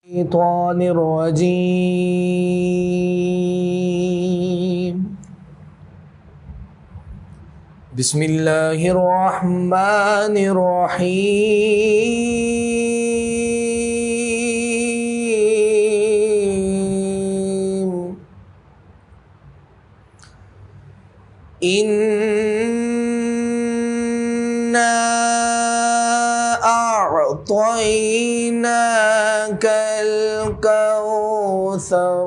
الشيطان الرجيم بسم الله الرحمن الرحيم إنا أعطيناك الكوثر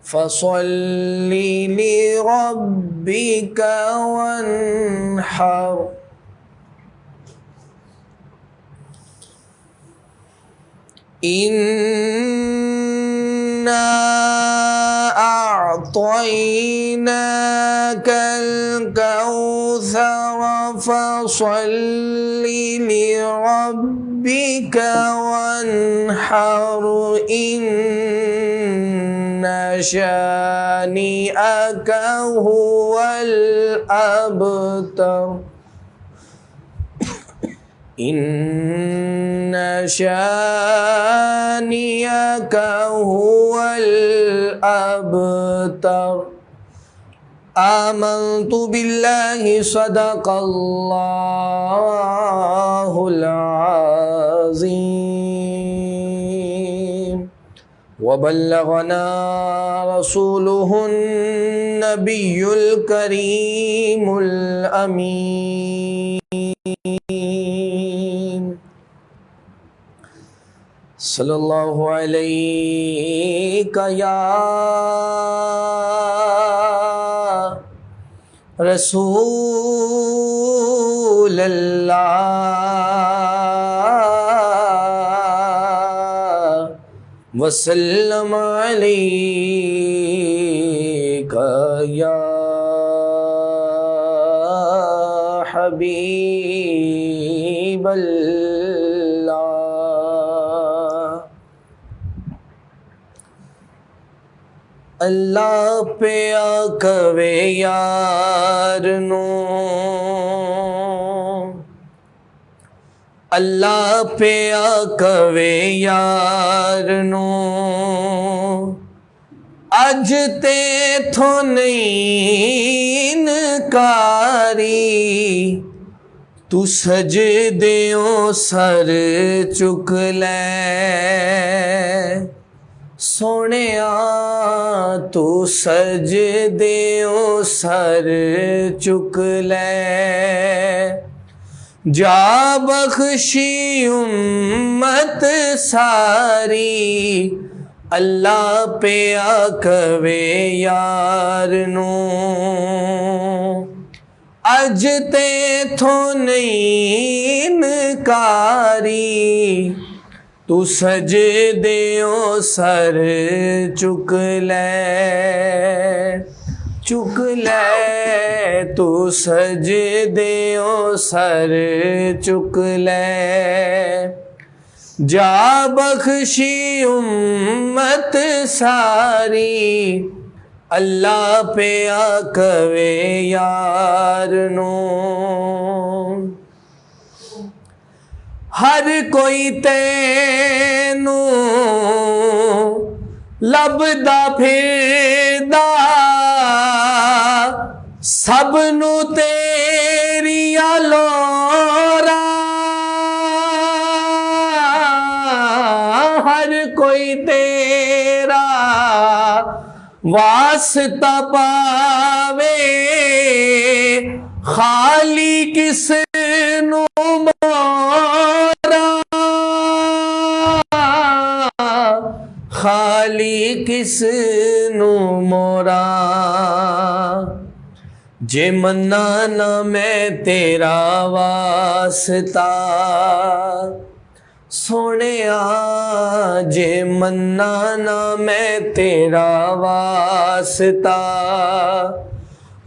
فصل لربك وانحر إنا أعطيناك الكوثر فصل لربك وانحر إن شانئك هو الأبتر إن شانئك هو الأبتر آمنت بالله صدق الله العظيم وبلغنا رسوله النبي الكريم الأمين صلی اللہ علیک یا رسول اللہ وسلم علیک یا حبیب اللہ۔ اللہ پہ آکوے یار نو، اللہ پہ آکوے یار نو، اج تے تھو نہیں انکاری، تو سجدیوں سر چک لے سونیا، تو سجدیوں سر چک لے، جا بخشی امت ساری، اللہ پہ آکوے یار نو، اج تے تھو نہیں انکاری، تو سجدیوں سر چک لے، چک لے، تو سجدیوں سر چک لے، جا بخشی امت ساری، اللہ پہ آکوے یار نو۔ ہر کوئی تینو لبدا پھردا، سب نو تیری لورا، ہر کوئی تیرا واسطہ پاوے، خالی کس نو خالی کس نو مورا، جے منا نہ میں تیرا واسطہ، سونیا جے منا نہ میں تیرا واسطہ،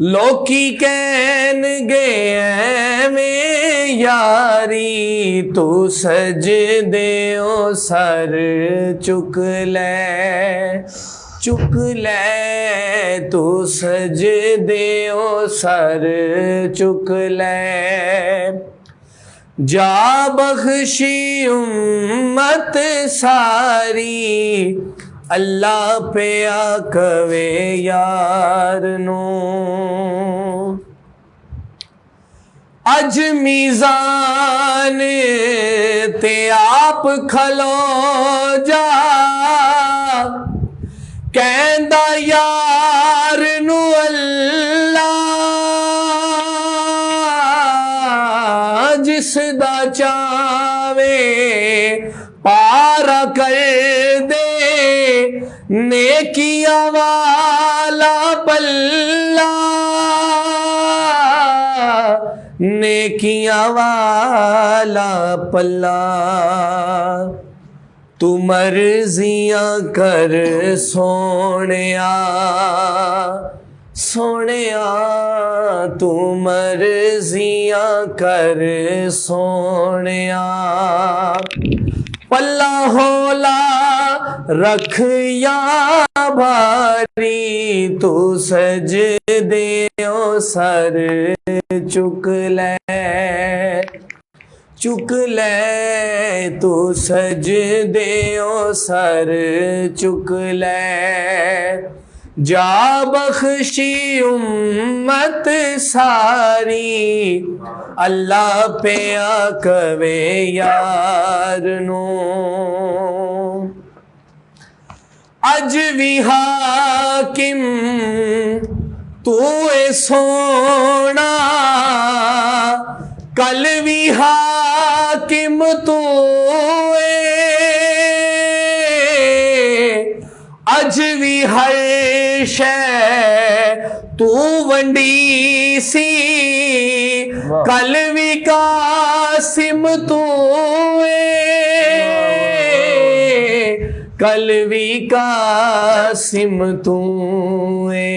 لوکی کہن گے ایویں یاری، تو سجدیوں سر چک لے، چک لے، تو سجدیوں سر چک لے، جا بخشی امت ساری اللہ پہ آکوے یار نو اج میزان تے آپ کھلو جا کہندا یار نو اللہ جس دا چاوے پارا کر دے نیکیاں والا پلہ نیکیاں والا پلہ تو مرضیاں کر سونیا سونیا تو مرضیاں کر سونیا پلہ ہولا رکھ یا بھاری تو سجدیوں سر چک لے تو سجدیوں سر چک لے جا بخشی امت ساری اللہ پہ آکوے یار نو اج بھی حاکم تو اے سونا کل بھی حاکم تو اے اج بھی ہر شے تو ونڈی سی کل بھی قاسم تو اے کل بھی قاسم تو اے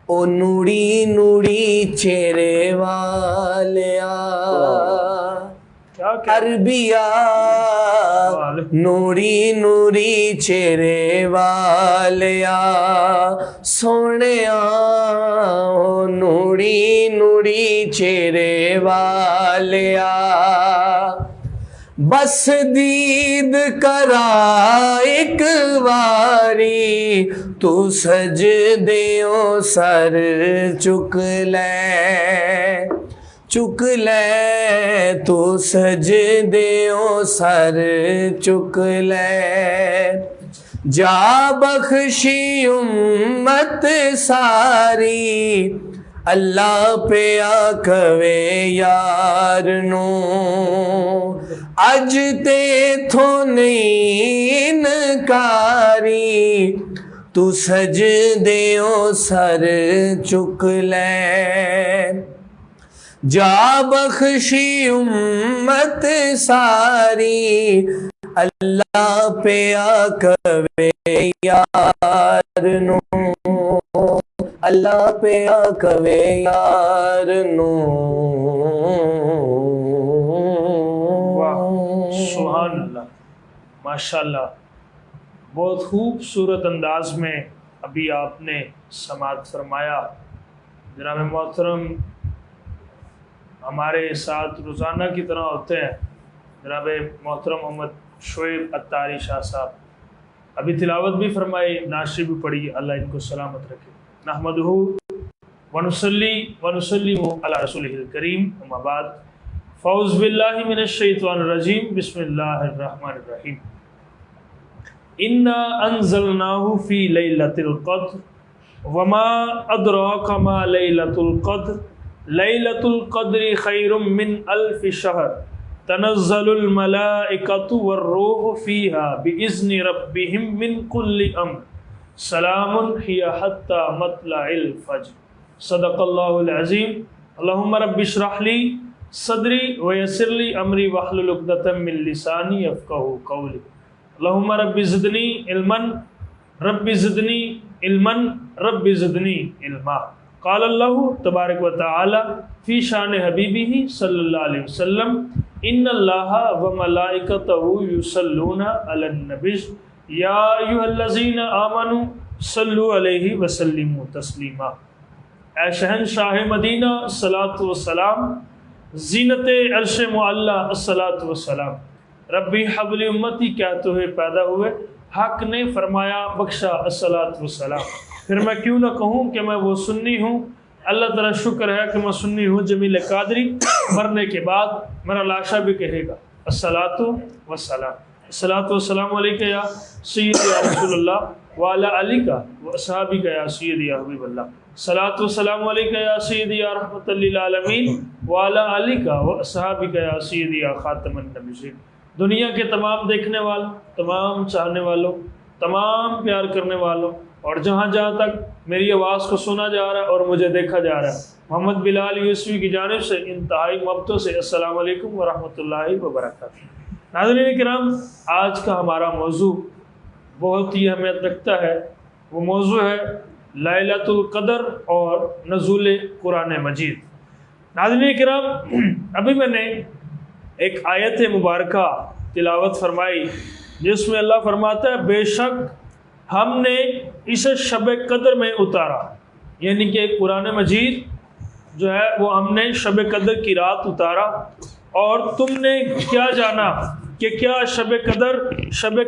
او نوڑی نوڑی چہرے والیا عربیہ نوری نوری چہرے والیا سونیا نوری نوری چہرے والیا بس دید کرا ایک واری تو سجدیوں سر چک لے تو سجدیوں سر چک لے جا بخشی امت ساری اللہ پہ آکوے یار نو اج تے تھو نہیں انکاری تو سجدیوں سر چک لے جا بخشی امت ساری اللہ پہ آکوے یار نو اللہ پہ آکوے یار نو سبحان اللہ ماشاءاللہ بہت خوبصورت انداز میں ابھی آپ نے سماعت فرمایا۔ جناب محترم ہمارے ساتھ روزانہ کی طرح ہوتے ہیں جناب محترم محمد شعیب اتاری شاہ صاحب، ابھی تلاوت بھی فرمائی، ناشری بھی پڑھی، اللہ ان کو سلامت رکھے۔ نحمدہ ونصلی ونسلم علی رسولہ الکریم، اما بعد، فاعوذ باللہ من الشیطان الرجیم، بسم اللہ الرحمن الرحیم۔ انا انزلناہ فی لیلۃ القدر وما ادراک ما لیلۃ القدر لیلۃ القدر خیر من الف شہر تنزل الملائکۃ والروح فیہا باذن ربہم من کل امر سلام ہی حتی مطلع الفجر۔ صدق اللہ العظیم۔ اللہم رب اشرح لی صدری ویسر لی امری واحلل عقدۃ من لسانی یفقہوا قولی۔ اللہم رب زدنی علما رب زدنی علما رب زدنی علما۔ قال اللہ تبارک و تعالی فی شان حبیبہ صلی اللہ علیہ وسلم ان اللہ و ملائکتہ یصلون علی النبی یا ایھا الذین آمنوا صلوا علیہ وسلموا تسلیما۔ اے شہنشاہ مدینہ صلاۃ و سلام زینت عرش معلی الصلاۃ والسلام، ربی حبلی امتی کہتے ہوئے پیدا ہوئے، حق نے فرمایا بخشا الصلاۃ والسلام۔ پھر میں کیوں نہ کہوں کہ میں وہ سنی ہوں، اللہ تعالیٰ شکر ہے کہ میں سنی ہوں۔ جمیل قادری مرنے کے بعد میرا لاشا بھی کہے گا الصلاۃ والسلام، الصلاۃ والسلام علیکہ یا سیدی یا رسول اللہ وعلی علیکہ و اصحابک یا سیدی یا حبیب اللہ، الصلاۃ والسلام علیکہ یا سیدی یا رحمت للعالمین وعلی علیکہ و اصحابک یا سیدی یا خاتم النبیین۔ دنیا کے تمام دیکھنے والوں، تمام چاہنے والوں، تمام پیار کرنے والوں، اور جہاں جہاں تک میری آواز کو سنا جا رہا ہے اور مجھے دیکھا جا رہا ہے، محمد بلال یوسفی کی جانب سے انتہائی محبتوں سے السلام علیکم ورحمۃ اللہ وبرکاتہ۔ ناظرین کرام، آج کا ہمارا موضوع بہت ہی اہمیت رکھتا ہے۔ وہ موضوع ہے لیلۃ القدر اور نزول قرآن مجید۔ ناظرین کرام، ابھی میں نے ایک آیت مبارکہ تلاوت فرمائی جس میں اللہ فرماتا ہے بے شک ہم نے اسے شب قدر میں اتارا، یعنی کہ قرآن مجید جو ہے وہ ہم نے شب قدر کی رات اتارا، اور تم نے کیا جانا کہ کیا شب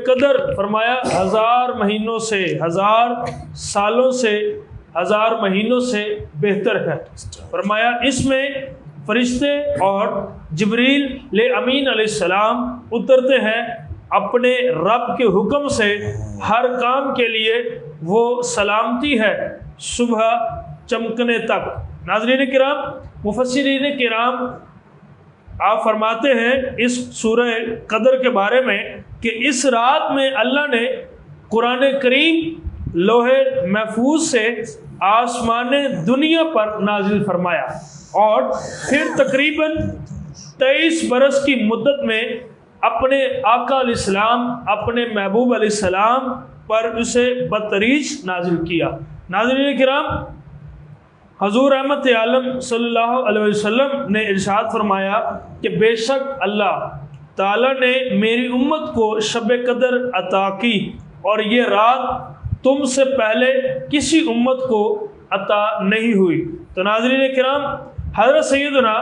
قدر فرمایا 1000 مہینوں سے، 1000 سالوں سے، 1000 مہینوں سے بہتر ہے۔ فرمایا اس میں فرشتے اور جبریل امین علیہ السلام اترتے ہیں اپنے رب کے حکم سے، ہر کام کے لیے وہ سلامتی ہے صبح چمکنے تک۔ ناظرین کرام، مفسرین کرام آپ فرماتے ہیں اس سورہ قدر کے بارے میں کہ اس رات میں اللہ نے قرآن کریم لوح محفوظ سے آسمان دنیا پر نازل فرمایا، اور پھر تقریباً 23 برس کی مدت میں اپنے آقا علیہ السلام، اپنے محبوب علیہ السلام پر اسے بتدریج نازل کیا۔ ناظرین کرام، حضور رحمت عالم صلی اللہ علیہ وسلم نے ارشاد فرمایا کہ بے شک اللہ تعالیٰ نے میری امت کو شب قدر عطا کی، اور یہ رات تم سے پہلے کسی امت کو عطا نہیں ہوئی۔ تو ناظرین کرام، حضرت سیدنا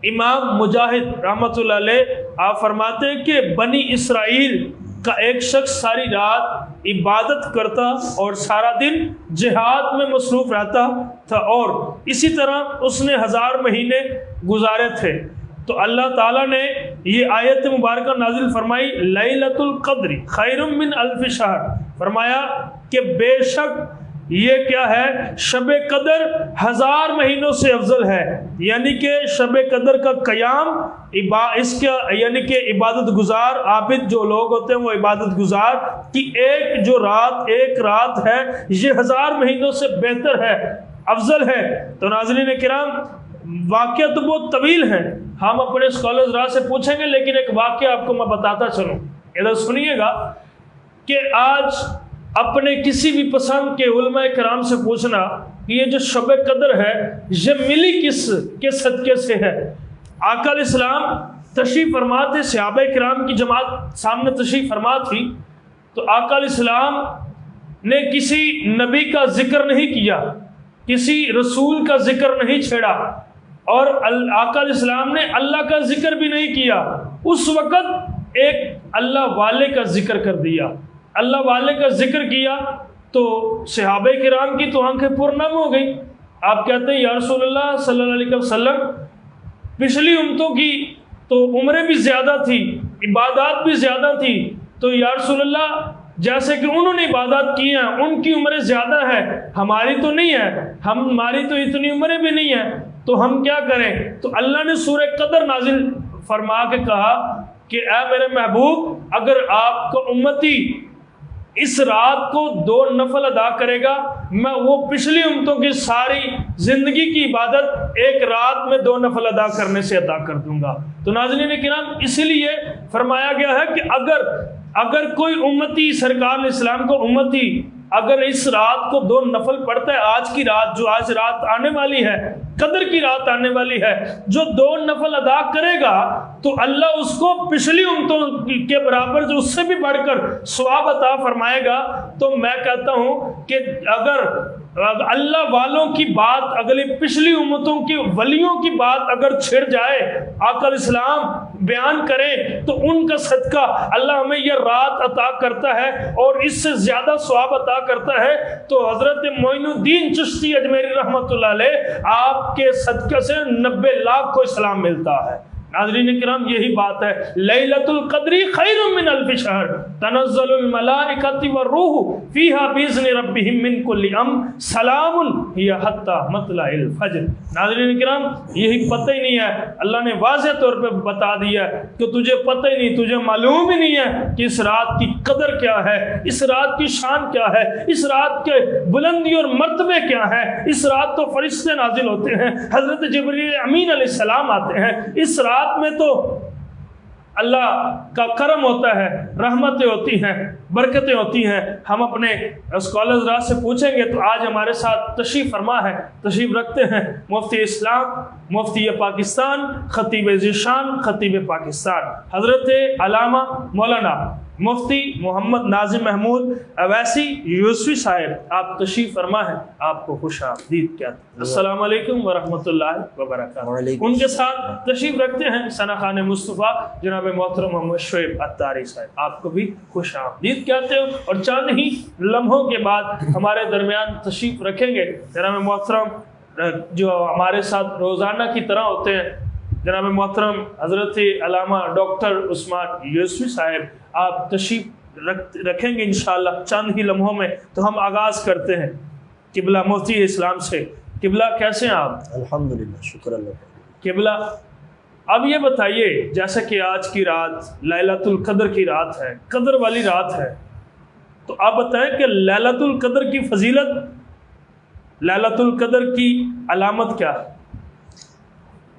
امام مجاہد رحمۃ اللہ علیہ آپ فرماتے ہیں کہ بنی اسرائیل کا ایک شخص ساری رات عبادت کرتا اور سارا دن جہاد میں مصروف رہتا تھا، اور اسی طرح اس نے 1000 مہینے گزارے تھے۔ تو اللہ تعالیٰ نے یہ آیت مبارکہ نازل فرمائی لیلۃ القدر خیر من الف شہر، فرمایا کہ بے شک یہ کیا ہے، شب قدر 1000 مہینوں سے افضل ہے، یعنی کہ شب قدر کا قیام اس کا یعنی کہ عبادت گزار عابد جو لوگ ہوتے ہیں وہ عبادت گزار کی ایک رات ہے، یہ 1000 مہینوں سے بہتر ہے، افضل ہے۔ تو ناظرین کرام، واقعہ تو بہت طویل ہے، ہم اپنے اسکالرز راہ سے پوچھیں گے، لیکن ایک واقعہ آپ کو میں بتاتا چلوں، ادھر سنیے گا کہ آج اپنے کسی بھی پسند کے علماء کرام سے پوچھنا کہ یہ جو شب قدر ہے یہ ملی کس کے صدقے سے ہے۔ آقا علیہ السلام تشریف فرما تھے، صحابہ کرام کی جماعت سامنے تشریف فرما تھی، تو آقا علیہ السلام نے کسی نبی کا ذکر نہیں کیا، کسی رسول کا ذکر نہیں چھیڑا، اور آقا علیہ السلام نے اللہ کا ذکر بھی نہیں کیا۔ اس وقت ایک اللہ والے کا ذکر کر دیا، اللہ والے کا ذکر کیا، تو صحابہ کرام کی تو آنکھیں پرنم ہو گئی۔ آپ کہتے ہیں یا رسول اللہ صلی اللہ علیہ وسلم، پچھلی امتوں کی تو عمریں بھی زیادہ تھی، عبادات بھی زیادہ تھی، تو یا رسول اللہ جیسے کہ انہوں نے عبادات کی ہیں ان کی عمریں زیادہ ہیں، ہماری تو نہیں ہے، ہماری تو اتنی عمریں بھی نہیں ہیں، تو ہم کیا کریں؟ تو اللہ نے سورہ قدر نازل فرما کے کہا کہ اے میرے محبوب، اگر آپ کو امتی اس رات کو 2 نفل ادا کرے گا، میں وہ پچھلی امتوں کی ساری زندگی کی عبادت ایک رات میں 2 نفل ادا کرنے سے ادا کر دوں گا۔ تو ناظرین کرام، اسی لیے فرمایا گیا ہے کہ اگر کوئی امتی سرکار علیہ السلام کو امتی اگر اس رات کو 2 نفل پڑھتا ہے، آج کی رات جو آج رات آنے والی ہے، قدر کی رات آنے والی ہے، جو 2 نفل ادا کرے گا تو اللہ اس کو پچھلی امتوں کے برابر جو اس سے بھی بڑھ کر ثواب عطا فرمائے گا۔ تو میں کہتا ہوں کہ اگر اللہ والوں کی بات، اگلی پچھلی امتوں کی ولیوں کی بات اگر چھڑ جائے، آقا الاسلام بیان کریں تو ان کا صدقہ اللہ ہمیں یہ رات عطا کرتا ہے اور اس سے زیادہ ثواب عطا کرتا ہے۔ تو حضرت معین الدین چشتی اجمیری رحمۃ اللہ علیہ، آپ کے صدقے سے 90 لاکھ کو اسلام ملتا ہے۔ ناظرین کرام، یہی بات ہے، لیلۃ القدر خیر من الف شہر تنزل الملائکۃ والروح فیہا باذن ربہم من کل امر سلام ہی حتی مطلع الفجر۔ ناظرین کرام، یہی پتہ ہی نہیں ہے، اللہ نے واضح طور پہ بتا دیا ہے کہ تجھے پتہ ہی نہیں، تجھے معلوم ہی نہیں ہے کہ اس رات کی قدر کیا ہے، اس رات کی شان کیا ہے، اس رات کے بلندی اور مرتبے کیا ہے۔ اس رات تو فرشتے نازل ہوتے ہیں، حضرت جبریل امین علیہ السلام آتے ہیں۔ اس رات میں تو اللہ کا کرم ہوتا ہے، رحمتیں ہوتی ہیں، برکتیں ہوتی ہیں۔ ہم اپنے اسکالرز حضرات سے پوچھیں گے تو آج ہمارے ساتھ تشریف فرما ہے، تشریف رکھتے ہیں مفتی اسلام، مفتی پاکستان، خطیب ذیشان، خطیب پاکستان، حضرت علامہ مولانا مفتی محمد ناظم محمود اویسی یوسفی صاحب، آپ تشریف فرما ہے، آپ کو خوش آمدید کہتے ہیں۔ السلام علیکم ورحمۃ اللہ وبرکاتہ۔ ان کے ساتھ تشریف رکھتے ہیں ثنا خان مصطفیٰ جناب محترم محمد شعیب اتاری صاحب، آپ کو بھی خوش آمدید کہتے ہیں۔ اور چند ہی لمحوں کے بعد ہمارے درمیان تشریف رکھیں گے جناب محترم جو ہمارے ساتھ روزانہ کی طرح ہوتے ہیں، جناب محترم حضرت علامہ ڈاکٹر عثمان یوسفی صاحب، آپ تشریف رکھیں گے انشاءاللہ چند ہی لمحوں میں۔ تو ہم آغاز کرتے ہیں قبلہ مفتی اسلام سے۔ قبلہ کیسے ہیں آپ؟ الحمدللہ، شکر اللہ۔ قبلہ اب یہ بتائیے، جیسا کہ آج کی رات لیلۃ القدر کی رات ہے، قدر والی رات ہے، تو آپ بتائیں کہ لیلۃ القدر کی فضیلت، لیلۃ القدر کی علامت کیا ہے؟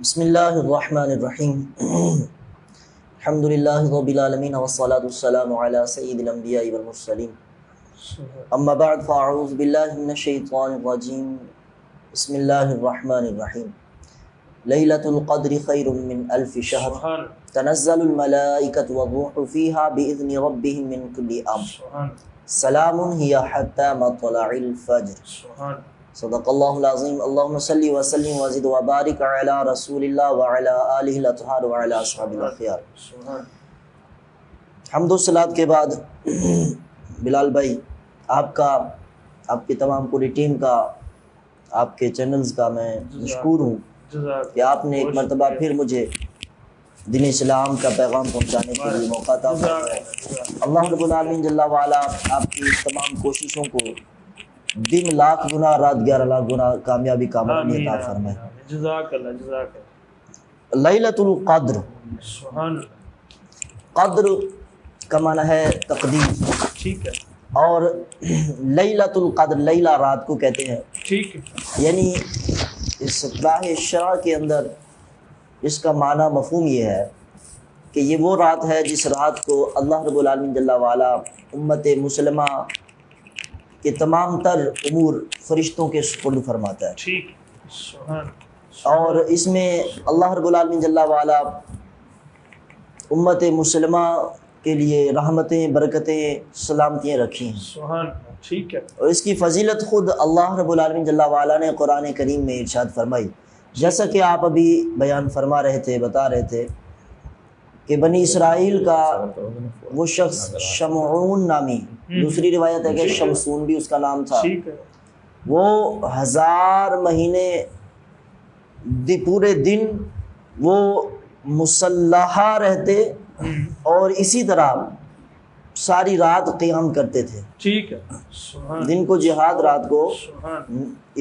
بسم اللہ الرحمن الرحیم، الحمدللہ رب العالمین والصلاة والسلام علی سید الانبیاء والمرسلین، اما بعد فاعوذ باللہ من الشیطان الرجیم، بسم اللہ الرحمن الرحیم، لیلۃ القدر خیر من الف شہر تنزل الملائکۃ والروح فیہا باذن ربہم من کل امر سلام ہی حتی مطلع الفجر۔ صدق اللہ العظیم۔ اللہم صلی وسلم وزد وبارک علی رسول اللہ وعلی آلہ الاطہار وعلی اصحاب الاخیار۔ حمد و صلات کے بعد بلال بھائی، آپ کا، آپ کی تمام پوری ٹیم کا، آپ کے چینلز کا میں مشکور ہوں کہ آپ نے ایک مرتبہ پھر مجھے دین اسلام کا پیغام پہنچانے کے لیے موقع عطا فرمایا۔ اللہ رب العالمین جل وعلا آپ کی تمام کوششوں کو دن لاکھ گنا، رات 11 لاکھ گنا کامیابی کا موقع عطا فرمائے۔ جزاک اللہ، جزاک اللہ۔ لیلۃ القدر، قدر کا معنی ہے تقدیر، ٹھیک ہے، اور لیلۃ القدر، لیلہ رات کو کہتے ہیں، ٹھیک ہے، یعنی اس اصطلاح شرع کے اندر اس کا معنی مفہوم یہ ہے کہ یہ وہ رات ہے جس رات کو اللہ رب العالمین جل وعلا امت مسلمہ کہ تمام تر امور فرشتوں کے سپرد فرماتا ہے، ٹھیک، اور اس میں اللہ رب العالمین جل وعلا امت مسلمہ کے لیے رحمتیں، برکتیں، سلامتیاں رکھی ہیں، سبحان، ٹھیک ہے، اور اس کی فضیلت خود اللہ رب العالمین جل وعلا نے قرآن کریم میں ارشاد فرمائی، جیسا کہ آپ ابھی بیان فرما رہے تھے، بتا رہے تھے کہ بنی اسرائیل کا وہ شخص شمعون نامی، دوسری روایت ہے کہ شمسون بھی اس کا نام تھا، وہ 1000 مہینے پورے دن وہ مسلحہ رہتے اور اسی طرح ساری رات قیام کرتے تھے، ٹھیک ہے، دن کو جہاد، رات کو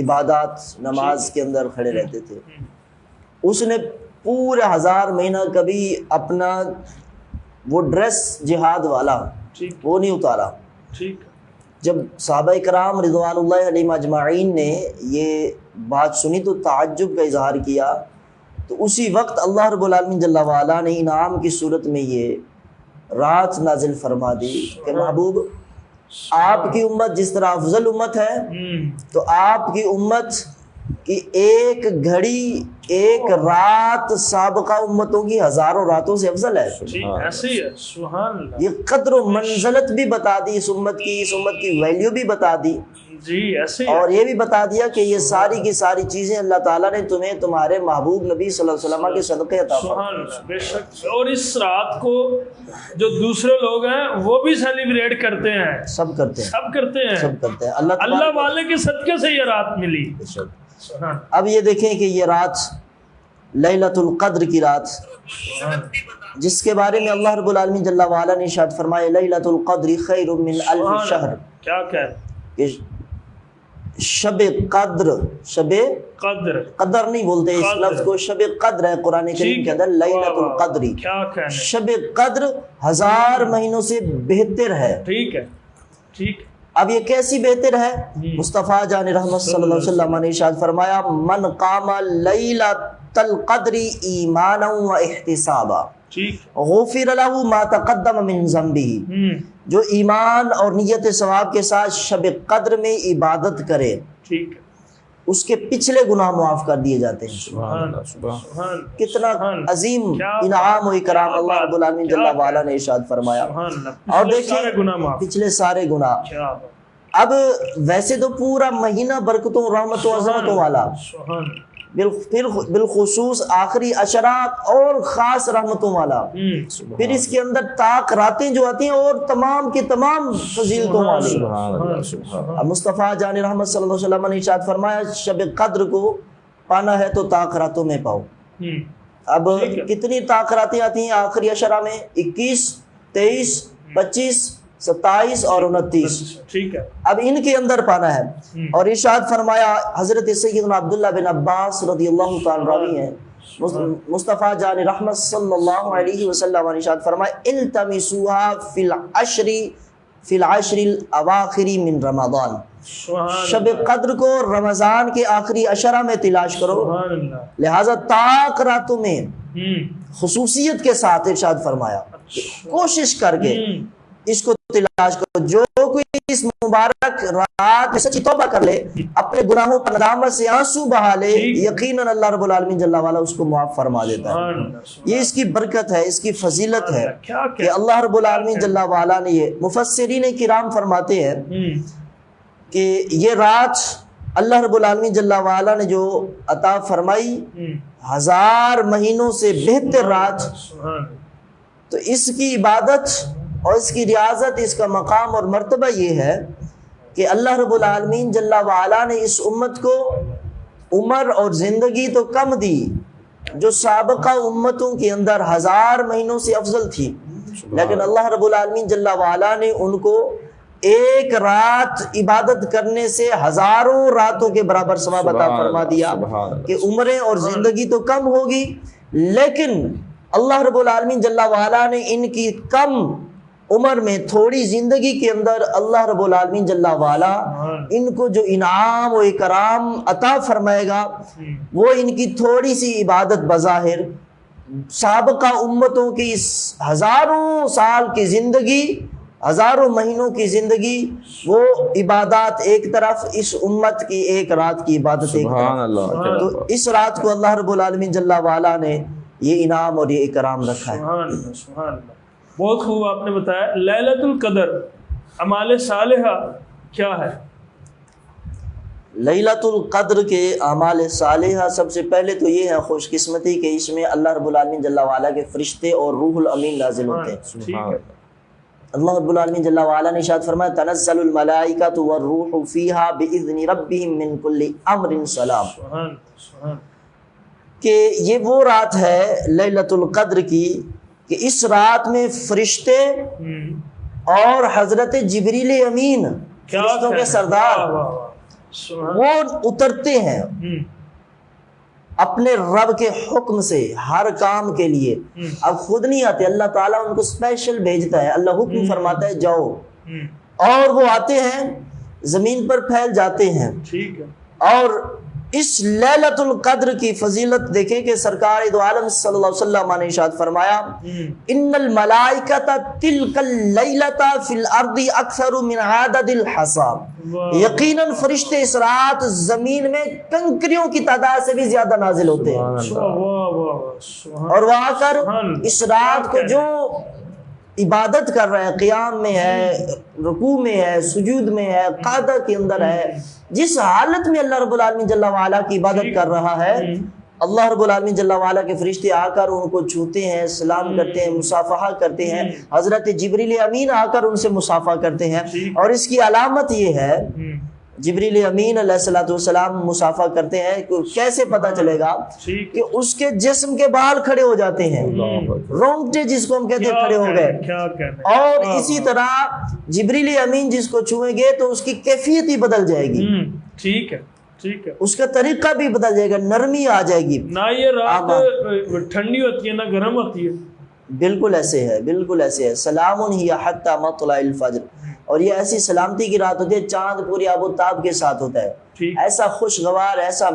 عبادات نماز کے اندر کھڑے رہتے تھے۔ اس نے پورے 1000 مہینہ کبھی اپنا وہ ڈریس جہاد والا وہ نہیں اتارا۔ جب صحابہ کرام رضوان اللہ علیہم اجمعین نے یہ بات سنی تو تعجب کا اظہار کیا، تو اسی وقت اللہ رب العالمین جل وعلا نے انعام کی صورت میں یہ رات نازل فرما دی کہ محبوب، آپ کی امت جس طرح افضل امت ہے تو آپ کی امت کی ایک گھڑی، ایک رات سابقہ امتوں کی ہزاروں راتوں سے افضل ہے۔ یہ قدر و منزلت بھی بتا دی اس امت کی، اس امت کی ویلیو بھی بتا دی جی ایسے ہی اور یہ بھی بتا دیا کہ یہ ساری کی ساری چیزیں اللہ تعالیٰ نے تمہیں تمہارے محبوب نبی صلی اللہ علیہ وسلم کے صدقے عطا فرمائے۔ سبحان اللہ، بے شک۔ اور اس رات کو جو دوسرے لوگ ہیں وہ بھی سیلیبریٹ کرتے ہیں، سب کرتے ہیں، سب کرتے ہیں، سب کرتے ہیں۔ اللہ والے کے صدقے سے یہ رات ملی۔ سبحان اب یہ دیکھیں کہ یہ رات لیلۃ القدر کی رات، جس کے بارے میں اللہ رب العالمین جل وعلا نے ارشاد فرمایا لیلۃ القدر خیر من الف شہر۔ کیا کہ شب قدر، شب قدر، قدر نہیں بولتے اس لفظ کو، شب قدر ہے قرآن کریم کے اندر، لیلۃ القدر، کیا کہنے، شب قدر 1000 مہینوں سے بہتر ہے۔ ٹھیک ہے، ٹھیک۔ اب یہ کیسی بہتر ہے؟ مصطفیٰ جان رحمت صلی اللہ علیہ وسلم نے ارشاد فرمایا من قام لیلۃ القدر ایمانا و احتسابا غفر له ما تقدم من ذنبه، جو ایمان اور نیت ثواب کے ساتھ شب قدر میں عبادت کرے ٹھیک ہے، اس کے پچھلے گناہ معاف کر دیے جاتے ہیں۔ سبحان اللہ، کتنا عظیم انعام و اکرام اللہ رب العالمین جل وعلا نے ارشاد فرمایا۔ اور دیکھیں پچھلے سارے گناہ۔ اب ویسے تو پورا مہینہ برکتوں رحمتوں عظمتوں والا، بالخصوص آخری عشرات اور خاص رحمتوں والا، پھر اس کے اندر طاق راتیں جو آتی ہیں اور تمام کی تمام فضیلتوں والی۔ اب مصطفیٰ جان رحمت صلی اللہ علیہ وسلم نے ارشاد فرمایا شب قدر کو پانا ہے تو طاق راتوں میں پاؤ۔ اب کتنی طاق راتیں آتی ہیں آخری عشرہ میں؟ 21، 23، 25، 27 اور 29۔ ٹھیک ہے، اب ان کے اندر پانا ہے۔ اور ارشاد فرمایا حضرت سیدنا عبداللہ بن عباس رضی اللہ تعالیٰ راوی ہیں، مصطفیٰ جان رحمت صلی اللہ علیہ وسلم نے ارشاد فرمایا التمسوها فی العشر الاواخر من رمضان، شب قدر کو رمضان کے آخری عشرہ میں تلاش کرو۔ لہذا طاق راتوں میں خصوصیت کے ساتھ ارشاد فرمایا کوشش کر کے اس کو تلاش کرو، جو کوئی اس مبارک رات میں سچی توبہ کر لے، اپنے گناہوں پر ندامت سے آنسو بہا لے، یقیناً اللہ رب العالمین جل وعلا اس کو معاف فرما دیتا ہے۔ یہ اس کی برکت ہے، اس کی فضیلت ہے کہ اللہ رب العالمین جل وعلا نے یہ، مفسرین کرام فرماتے ہیں کہ یہ رات اللہ رب العالمین جل وعلا نے جو عطا فرمائی 1000 مہینوں سے بہتر رات، تو اس کی عبادت اور اس کی ریاضت، اس کا مقام اور مرتبہ یہ ہے کہ اللہ رب العالمین جل وعلا نے اس امت کو عمر اور زندگی تو کم دی، جو سابقہ امتوں کے اندر 1000 مہینوں سے افضل تھی، لیکن اللہ رب العالمین جل وعلا نے ان کو ایک رات عبادت کرنے سے ہزاروں راتوں کے برابر ثواب عطا فرما دیا کہ عمریں اور زندگی تو کم ہوگی، لیکن اللہ رب العالمین جل وعلا نے ان کی کم عمر میں تھوڑی زندگی کے اندر اللہ رب العالمین جل وعلا ان کو جو انعام و اکرام عطا فرمائے گا، وہ ان کی تھوڑی سی عبادت بظاہر سابقہ امتوں کی اس ہزاروں سال کی زندگی، ہزاروں مہینوں کی زندگی، وہ عبادات ایک طرف، اس امت کی ایک رات کی عبادت ایک طرف۔ تو اس رات کو اللہ رب العالمین جل وعلا نے یہ انعام اور یہ اکرام رکھا ہے۔ سبحان اللہ، سبحان اللہ، بہت خوب آپ نے بتایا۔ لیلۃ القدر اعمال صالحہ کیا ہے؟ لیلۃ القدر کے اعمال صالحہ سب سے پہلے تو یہ ہے خوش قسمتی کہ اس میں اللہ رب العالمین جل وعلا کے فرشتے اور روح الامین نازل ہوتے ہیں۔ اللہ رب العالمین جل وعلا نے ارشاد فرمایا تنزل الملائکۃ والروح فیہا باذن ربہم من کل امر سلام، کہ یہ وہ رات ہے لیلۃ القدر کی کہ اس رات میں فرشتے اور حضرت جبریل امین، فرشتوں کے سردار، وہ اترتے ہیں اپنے رب کے حکم سے ہر کام کے لیے۔ اب خود نہیں آتے، اللہ تعالیٰ ان کو اسپیشل بھیجتا ہے، اللہ حکم فرماتا ہے جاؤ، اور وہ آتے ہیں زمین پر پھیل جاتے ہیں۔ اور اس لیلۃ القدر کی فضیلت دیکھیں کہ سرکار دو عالم صلی اللہ علیہ وسلم نے ارشاد فرمایا ان الملائکۃ تلک اللیلۃ فی الارض اکثر من عدد الحصا، یقیناً فرشتے اس رات زمین میں کنکریوں کی تعداد سے بھی زیادہ نازل ہوتے ہیں، اور وہ آ کر اس رات کو جو عبادت کر رہا ہے، قیام میں ہے، رکوع میں ہے، سجود میں ہے، قعدہ کے اندر ہے، جس حالت میں اللہ رب العالمین جل وعلا کی عبادت کر رہا ہے، اللہ رب العالمین جل وعلا کے فرشتے آ کر ان کو چھوتے ہیں، سلام کرتے ہیں، مصافحہ کرتے ہیں، حضرت جبریل امین آ کر ان سے مصافحہ کرتے ہیں، اور اس کی علامت یہ ہے جبریل امین علیہ الصلوۃ والسلام مصافحہ کرتے ہیں، کیسے پتہ چلے گا کہ اس کے جسم کے بال کھڑے ہو جاتے ہیں، رونگٹے جس کو ہم کہتے ہیں کھڑے ہو گئے، اور اسی طرح جبریل امین جس کو چھوئیں گے تو اس کی کیفیت ہی بدل جائے گی، ٹھیک ہے ٹھیک ہے، اس کا طریقہ بھی بدل جائے گا، نرمی آ جائے گی، نہ یہ رات ٹھنڈی ہوتی ہے نہ گرم ہوتی ہے، بالکل ایسے ہے، بالکل ایسے ہے، سلام ہی حتی مطلع الفجر، اور یہ ایسی سلامتی کی رات ہوتی ہے، چاند پوری آب و تاب کے ساتھ ہوتا ہے، ایسا خوشگوار، ایسا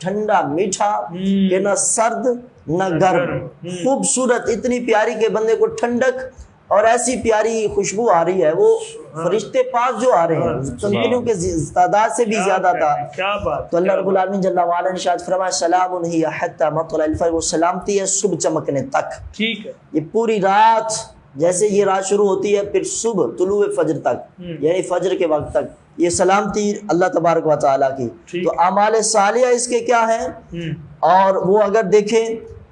ٹھنڈا میٹھا کہ نہ سرد نہ گرم، خوبصورت، اتنی پیاری کہ بندے کو ٹھنڈک اور ایسی پیاری خوشبو آ رہی ہے، وہ فرشتے پاک جو آ رہے ہیں کنکریوں کے تعداد سے بھی زیادہ تھا، تو اللہ رب العالمین جل وعلا نے ارشاد فرمایا سلام ہی حتی مطلع الفجر، وہ سلامتی ہے صبح چمکنے تک، ٹھیک ہے، یہ پوری رات، جیسے یہ رات شروع ہوتی ہے پھر صبح طلوع فجر تک، یعنی فجر کے وقت تک، یہ سلامتی اللہ تبارک و تعالیٰ کی، تو اعمال صالحہ اس کے کیا ہیں، اور وہ اگر دیکھیں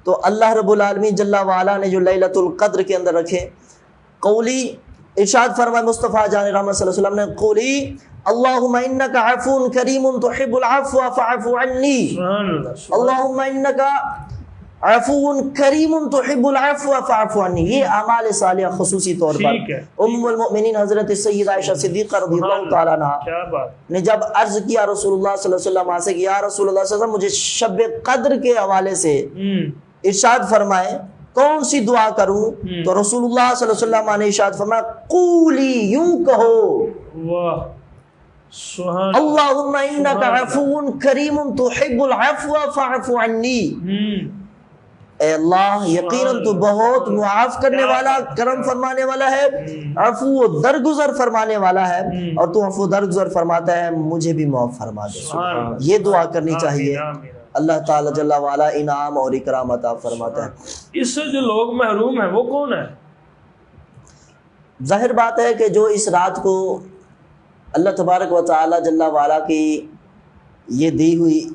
تو اللہ رب العالمین جل وعلا نے جو لیلۃ القدر کے اندر رکھے، قولی ارشاد فرمائے مصطفیٰ جان رحمت صلی اللہ علیہ وسلم نے، قولی اللہم انک عفو کریم تحب العفو فاعف عنی، اللہم انک عفو کریم تحب العفو فاعف عنی، یہ اعمال صالحہ خصوصی طور پر ام المؤمنین حضرت سیدہ عائشہ صدیقہ رضی اللہ تعالیٰ عنہا نے جب عرض کیا رسول اللہ صلی اللہ علیہ وسلم سے کہ یا رسول اللہ صلی اللہ علیہ وسلم مجھے شب قدر کے حوالے سے ارشاد فرمائے کون سی دعا کروں، تو رسول اللہ صلی اللہ علیہ وسلم نے ارشاد فرمایا قولی، یوں کہو اللہم انک عفو کریم تحب العفو فاعف عنی، اے اللہ یقیناً تو بہت معاف کرنے والا، کرم فرمانے والا ہے، عفو درگزر فرمانے والا ہے، اور تو عفو درگزر فرماتا ہے، مجھے بھی معاف فرما دے، یہ دعا کرنی چاہیے، اللہ تعالیٰ جل وعلا انعام اور اکرام عطا فرماتا ہے۔ اس سے جو لوگ محروم ہیں وہ کون ہے؟ ظاہر بات ہے کہ جو اس رات کو اللہ تبارک و تعالیٰ جل وعلا کی یہ دی ہوئی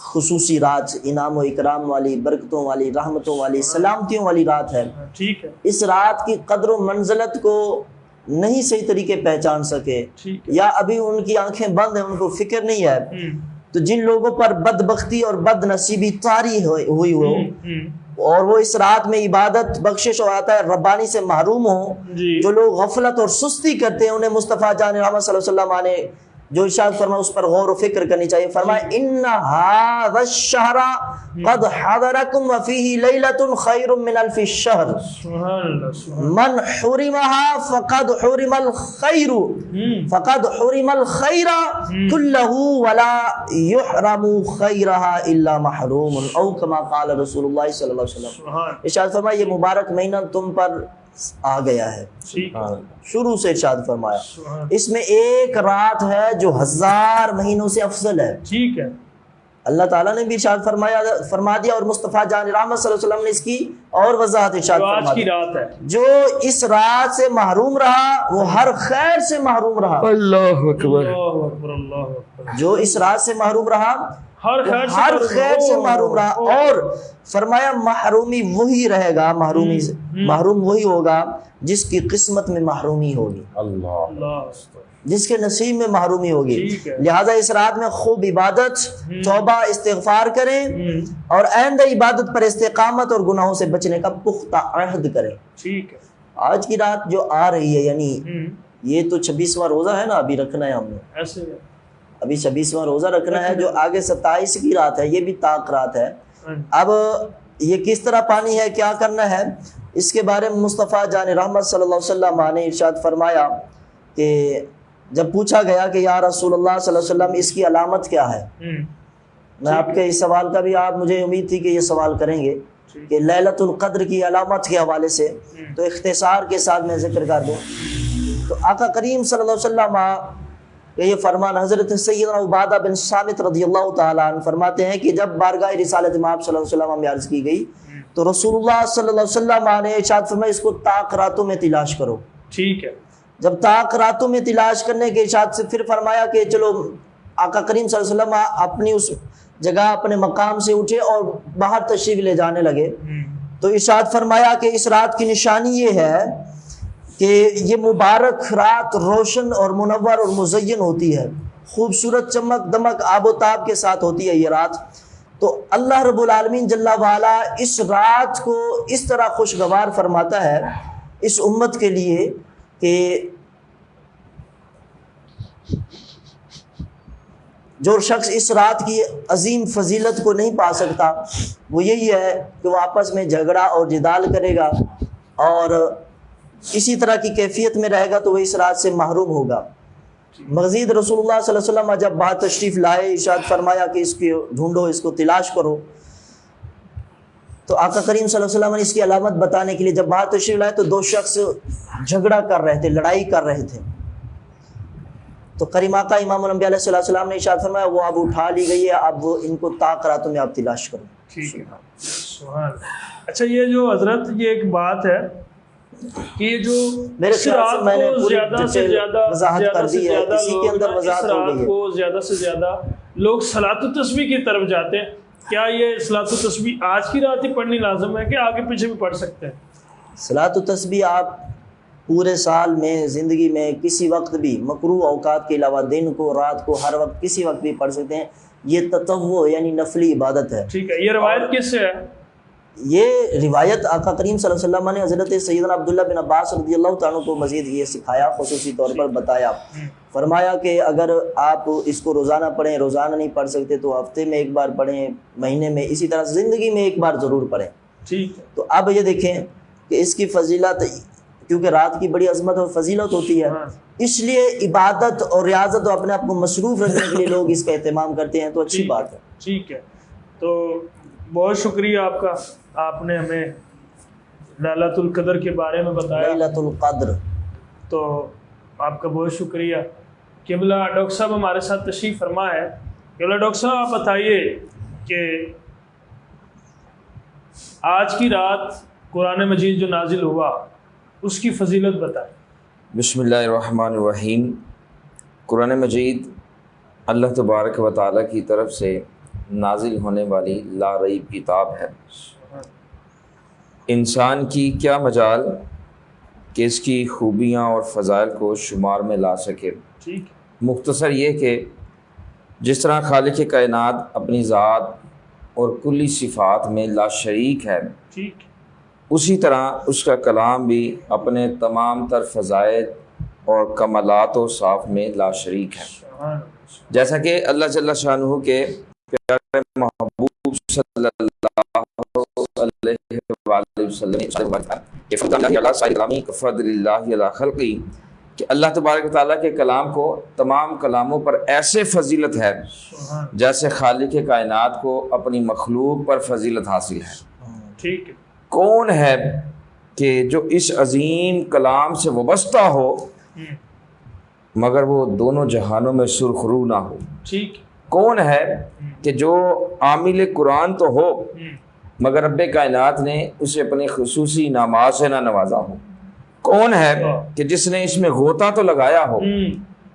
خصوصی رات، انعام و اکرام والی، برکتوں والی، رحمتوں والی، سلامتیوں والی رات ہے، ٹھیک ہے، اس رات کی قدر و منزلت کو نہیں صحیح طریقے پہچان سکے، یا ابھی ان کی آنکھیں بند ہیں، ان کو فکر نہیں ہے، تو جن لوگوں پر بدبختی اور بد نصیبی طاری ہوئی ہو اور وہ اس رات میں عبادت، بخشش اور عطا ربانی سے محروم ہوں، جو لوگ غفلت اور سستی کرتے ہیں، انہیں مصطفیٰ جان رحمت صلی اللہ علیہ وسلم نے جو ارشاد فرمایا اس پر غور و فکر کرنی چاہیے، فرمایا ان ھذا الشہر قد حضرکم وفیہ لیلۃ خیر من الف شہر من حرمها فقد حرم الخیر کلہ ولا یحرم خیرها الا محروم، او کما قال رسول اللہ صلی اللہ علیہ وسلم، ارشاد فرمایا یہ مبارک مہینہ تم پر آ گیا ہے، شروع سے ارشاد فرمایا اس میں ایک رات ہے جو 1000 مہینوں سے افضل ہے، ٹھیک ہے، اللہ تعالیٰ نے بھی ارشاد فرما دیا، اور مصطفیٰ جان رحمت صلی اللہ علیہ وسلم نے اس کی اور وضاحت ارشاد فرما دی، جو اس رات سے محروم رہا وہ ہر خیر سے محروم رہا، اللہ اکبر، جو اس رات سے محروم رہا ہر خیر سے محروم رہا، اور فرمایا محرومی وہی رہے گا، محروم وہی ہوگا جس کی قسمت میں محرومی ہوگی، جس کے نصیب میں محرومی ہوگی، لہذا اس رات میں خوب عبادت، توبہ، استغفار کریں، اور آئندہ عبادت پر استقامت اور گناہوں سے بچنے کا پختہ عہد کریں۔ آج کی رات جو آ رہی ہے، یعنی یہ تو 26واں روزہ ہے نا، ابھی رکھنا ہے ہم نے، ابھی 26واں روزہ رکھنا ہے، جو آگے 27 کی رات ہے، یہ بھی طاق رات ہے، اب یہ کس طرح پانی ہے، کیا کرنا ہے، اس کے بارے میں مصطفیٰ جان رحمت صلی اللہ علیہ وسلم نے ارشاد فرمایا کہ جب پوچھا گیا کہ یا رسول اللہ صلی اللہ علیہ وسلم اس کی علامت کیا ہے، میں آپ کے اس سوال کا بھی، آپ مجھے امید تھی کہ یہ سوال کریں گے کہ لیلۃ القدر کی علامت کے حوالے سے، تو اختصار کے ساتھ میں ذکر کر دوں تو آقا کریم صلی اللہ علیہ وسلم کہ یہ فرمان حضرت سیدنا عبادہ بن صامت رضی اللہ تعالیٰ عنہ فرماتے ہیں کہ جب بارگاہ رسالت مآب صلی اللہ علیہ وسلم میں عرض کی گئی تو رسول اللہ صلی اللہ علیہ وسلم نے ارشاد فرمایا اس کو طاق راتوں میں تلاش کرو. ٹھیک ہے. جب طاق راتوں میں تلاش کرنے کے ارشاد سے پھر فرمایا کہ چلو آقا کریم صلی اللہ علیہ وسلم اپنی اس جگہ اپنے مقام سے اٹھے اور باہر تشریف لے جانے لگے. تو ارشاد فرمایا کہ اس رات کی نشانی یہ ہے کہ یہ مبارک رات روشن اور منور اور مزین ہوتی ہے، خوبصورت چمک دمک آب و تاب کے ساتھ ہوتی ہے یہ رات. تو اللہ رب العالمین جل وعلا اس رات کو اس طرح خوشگوار فرماتا ہے اس امت کے لیے کہ جو شخص اس رات کی عظیم فضیلت کو نہیں پا سکتا وہ یہی ہے کہ وہ آپس میں جھگڑا اور جدال کرے گا اور اسی طرح کی کیفیت میں رہے گا تو وہ اس رات سے محروم ہوگا. مزید رسول اللہ صلی اللہ علیہ وسلم جب باہر تشریف لائے ارشاد فرمایا کہ اس کو ڈھونڈو، اس کو تلاش کرو. تو آقا کریم صلی اللہ علیہ وسلم نے اس کی علامت بتانے کے لیے جب باہر تشریف لائے تو دو شخص جھگڑا کر رہے تھے، لڑائی کر رہے تھے. تو کریم آقا امام الانبیاء علیہ السلام نے ارشاد فرمایا وہ اب اٹھا لی گئی ہے، اب ان کو طاق راتوں میں آپ تلاش کرو. ٹھیک ہے. سبحان. اچھا یہ جو حضرت یہ ایک بات ہے کہ یہ جو میرے خیال سے میں نے پوری وضاحت کر دی ہے، اسی کے اندر وضاحت ہو گئی ہے. کو زیادہ سے زیادہ لوگ صلاۃ التسبیح کی طرف جاتے ہیں. کیا یہ صلاۃ التسبیح آج کی رات ہی پڑھنی لازم ہے کہ آگے پیچھے بھی پڑھ سکتے ہیں؟ صلاۃ التسبیح آپ پورے سال میں زندگی میں کسی وقت بھی مکروہ اوقات کے علاوہ دن کو رات کو ہر وقت کسی وقت بھی پڑھ سکتے ہیں. یہ تطوع یعنی نفلی عبادت ہے. ٹھیک ہے. یہ روایت کس سے ہے؟ یہ روایت آقا کریم صلی اللہ علیہ وسلم نے حضرت سیدنا عبداللہ بن عباس رضی اللہ تعالیٰ کو مزید یہ سکھایا، خصوصی طور پر بتایا. فرمایا کہ اگر آپ اس کو روزانہ پڑھیں، روزانہ نہیں پڑھ سکتے تو ہفتے میں ایک بار پڑھیں، مہینے میں، اسی طرح زندگی میں ایک بار ضرور پڑھیں. ٹھیک ہے. تو اب یہ دیکھیں کہ اس کی فضیلت، کیونکہ رات کی بڑی عظمت اور فضیلت ہوتی ہے، اس لیے عبادت اور ریاضت اور اپنے آپ کو مصروف رکھنے کے لیے لوگ اس کا اہتمام کرتے ہیں. تو اچھی بات ہے. ٹھیک ہے. تو بہت شکریہ آپ کا، آپ نے ہمیں لیلۃ القدر کے بارے میں بتایا. لیلۃ القدر. تو آپ کا بہت شکریہ. قبلہ ڈاکٹر صاحب ہمارے ساتھ تشریف فرما ہے. قبلہ ڈاکٹر صاحب آپ بتائیے کہ آج کی رات قرآن مجید جو نازل ہوا اس کی فضیلت بتائیں. بسم اللہ الرحمن الرحیم. قرآن مجید اللہ تبارک و تعالیٰ کی طرف سے نازل ہونے والی لا ریب کتاب ہے. انسان کی کیا مجال کہ اس کی خوبیاں اور فضائل کو شمار میں لا سکے. مختصر یہ کہ جس طرح خالق کائنات اپنی ذات اور کلی صفات میں لا شریک ہے، اسی طرح اس کا کلام بھی اپنے تمام تر فضائل اور کمالات و صاف میں لا شریک ہے. جیسا کہ اللہ جل شانہ کے پیارے محبوب صلی اللہ علیہ وآلہ وسلم کہ اللہ تبارک و تعالیٰ کے کلام کو تمام کلاموں پر ایسے فضیلت ہے جیسے خالق کائنات کو اپنی مخلوق پر فضیلت حاصل ہے. ٹھیک ہے. کون ہے کہ جو اس عظیم کلام سے وابستہ ہو مگر وہ دونوں جہانوں میں سرخرو نہ ہو. ٹھیک. کون ہے کہ جو عامل قرآن تو ہو مگر رب کائنات نے اسے اپنے خصوصی انعامات سے نہ نوازا ہو. کون ہے کہ جس نے اس میں غوطہ تو لگایا ہو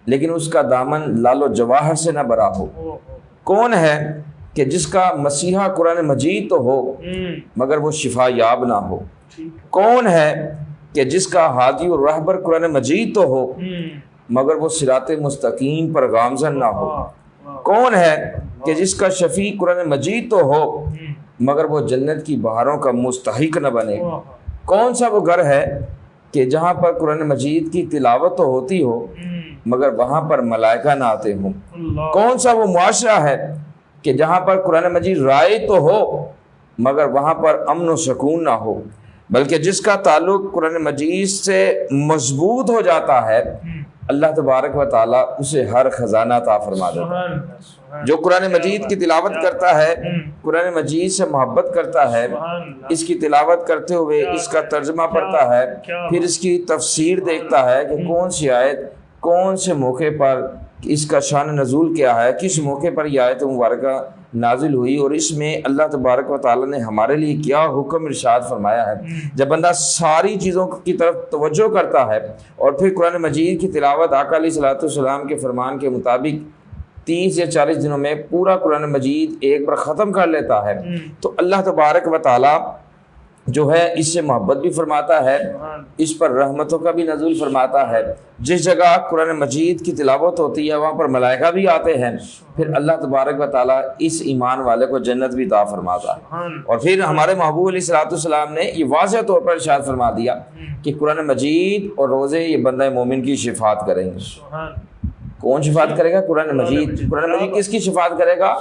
لیکن اس کا دامن لال و جواہر سے نہ بھرا ہو. کون ہے کہ جس کا مسیحا قرآن مجید تو ہو مگر وہ شفا یاب نہ ہو. کون ہے کہ جس کا ہادی و رہبر قرآن مجید تو ہو مگر وہ صراط مستقیم پر گامزن نہ ہو. کون ہے کہ جس کا شفیع قرآن مجید تو ہو مگر وہ جنت کی بہاروں کا مستحق نہ بنے. کون سا وہ گھر ہے کہ جہاں پر قرآن مجید کی تلاوت تو ہوتی ہو مگر وہاں پر ملائکہ نہ آتے ہوں. کون سا وہ معاشرہ ہے کہ جہاں پر قرآن مجید رائے تو ہو مگر وہاں پر امن و سکون نہ ہو. بلکہ جس کا تعلق قرآن مجید سے مضبوط ہو جاتا ہے اللہ تبارک و تعالیٰ اسے ہر خزانہ عطا فرما دیتا ہے. جو قرآن مجید کی تلاوت کرتا ہے، قرآن مجید سے محبت کرتا ہے، اس کی تلاوت کرتے ہوئے اس کا ترجمہ پڑھتا ہے، پھر اس کی تفسیر دیکھتا ہے کہ کون سی آیت کون سے موقع پر کہ اس کا شان نزول کیا ہے، کس موقع پر یہ آیت مبارکہ نازل ہوئی، اور اس میں اللہ تبارک و تعالیٰ نے ہمارے لیے کیا حکم ارشاد فرمایا ہے۔ جب بندہ ساری چیزوں کی طرف توجہ کرتا ہے اور پھر قرآن مجید کی تلاوت آقا علیہ الصلوۃ والسلام کے فرمان کے مطابق 30 یا 40 دنوں میں پورا قرآن مجید ایک بار ختم کر لیتا ہے، تو اللہ تبارک و تعالیٰ جو ہے اس سے محبت بھی فرماتا ہے، اس پر رحمتوں کا بھی نزول فرماتا ہے۔ جس جگہ قرآن مجید کی تلاوت ہوتی ہے وہاں پر ملائکہ بھی آتے ہیں، پھر اللہ تبارک و تعالیٰ اس ایمان والے کو جنت بھی عطا فرماتا ہے۔ اور پھر ہمارے محبوب علیہ الصلوۃ والسلام نے یہ واضح طور پر ارشاد فرما دیا کہ قرآن مجید اور روزے یہ بندہ مومن کی شفاعت کریں گے۔ کون شفاعت کرے گا؟ قرآن مجید۔ قرآن مجید کس کی شفاعت کرے گا؟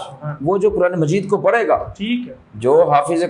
وہ جو قرآن مجید کو پڑھے گا، ٹھیک ہے، جو حافظ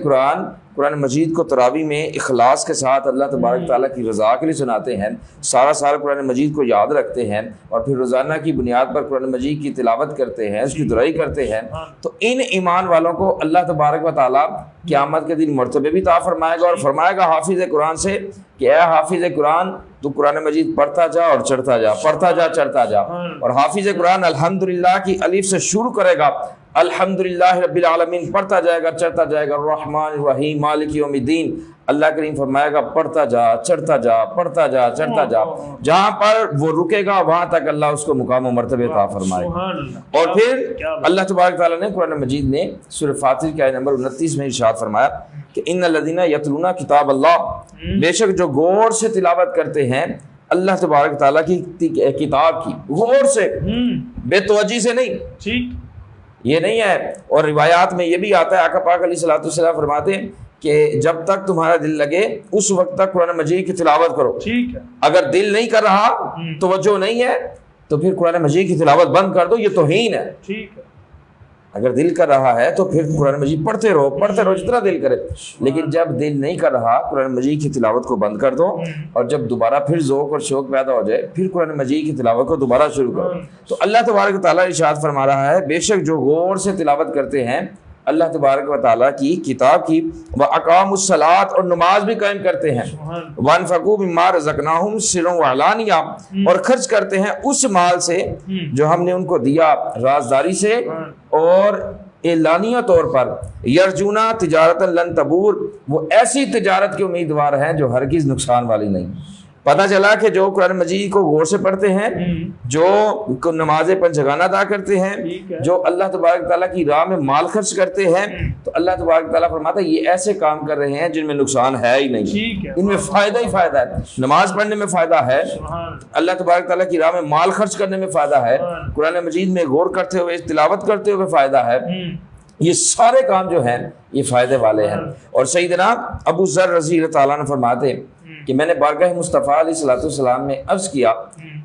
قرآن مجید کو تراویح میں اخلاص کے ساتھ اللہ تبارک تعالیٰ کی رضا کے لیے سناتے ہیں، سارا سال قرآن مجید کو یاد رکھتے ہیں، اور پھر روزانہ کی بنیاد پر قرآن مجید کی تلاوت کرتے ہیں، اس کی دعائی کرتے ہیں، تو ان ایمان والوں کو اللہ تبارک و تعالیٰ قیامت کے دن مرتبے بھی عطا فرمائے گا، اور فرمائے گا حافظ قرآن سے کہ اے حافظ قرآن تو قرآن مجید پڑھتا جا اور چڑھتا جا، پڑھتا جا چڑھتا جا۔ اور حافظ قرآن الحمدللہ کی الف سے شروع کرے گا، الحمدللہ رب العالمین پڑھتا جائے گا، چڑھتا جائے گا، الرحمن الرحیم مالک یوم الدین، اللہ کریم فرمائے گا پڑھتا جا چڑھتا جا، پڑھتا جا چڑھتا جا، جہاں پر وہ رکے گا وہاں تک اللہ اس کو مقام و مرتبے عطا فرمائے گا۔ اور پھر اللہ تبارک تعالیٰ نے قرآن مجید نے سورہ فاتر کی آیت نمبر 29 میں ارشاد فرمایا کہ ان الذین یتلون کتاب اللہ، بے شک جو غور سے تلاوت کرتے ہیں اللہ تبارک تعالیٰ کی کتاب کی، غور سے، بے توجہی سے نہیں، ٹھیک یہ نہیں ہے۔ اور روایات میں یہ بھی آتا ہے، آقا پاک علیہ الصلوۃ والسلام فرماتے ہیں کہ جب تک تمہارا دل لگے اس وقت تک قرآن مجید کی تلاوت کرو، ٹھیک ہے، اگر دل نہیں کر رہا، توجہ نہیں ہے، تو پھر قرآن مجید کی تلاوت بند کر دو، یہ توہین ہے۔ ٹھیک ہے، اگر دل کر رہا ہے تو پھر قرآن مجید پڑھتے رہو جتنا دل کرے، لیکن جب دل نہیں کر رہا قرآن مجید کی تلاوت کو بند کر دو، اور جب دوبارہ پھر ذوق اور شوق پیدا ہو جائے پھر قرآن مجید کی تلاوت کو دوبارہ شروع کرو۔ تو اللہ تبارک و تعالیٰ ارشاد فرما رہا ہے بے شک جو غور سے تلاوت کرتے ہیں اللہ تبارک و تعالیٰ کی کتاب کی، وَأَقَامُوا الصَّلَاةَ اور نماز بھی قائم کرتے ہیں، وَأَنفَقُوا مِمَّا رَزَقْنَاهُمْ سِرًّا وَعَلَانِيَةً اور خرچ کرتے ہیں اس مال سے جو ہم نے ان کو دیا رازداری سے اور اعلانیہ طور پر، یرجونا تجارتا لن تبور، وہ ایسی تجارت کے امیدوار ہیں جو ہرگز نقصان والی نہیں۔ پتہ چلا کہ جو قرآن مجید کو غور سے پڑھتے ہیں، جو نمازیں پنجگانہ ادا کرتے ہیں، جو اللہ تبارک تعالیٰ کی راہ میں مال خرچ کرتے ہیں، تو اللہ تبارک تعالیٰ فرماتا ہے یہ ایسے کام کر رہے ہیں جن میں نقصان ہے ہی نہیں، ان میں فائدہ ہی فائدہ ہے۔ نماز پڑھنے میں فائدہ ہے، اللہ تبارک تعالیٰ کی راہ میں مال خرچ کرنے میں فائدہ ہے، قرآن مجید میں غور کرتے ہوئے تلاوت کرتے ہوئے فائدہ ہے، یہ سارے کام جو ہیں یہ فائدے والے ہیں۔ اور سیدنا ابو ذر رضی اللہ تعالیٰ عنہ فرماتے کہ میں نے بارگاہ مصطفیٰ علیہ الصلوۃ والسلام میں عرض کیا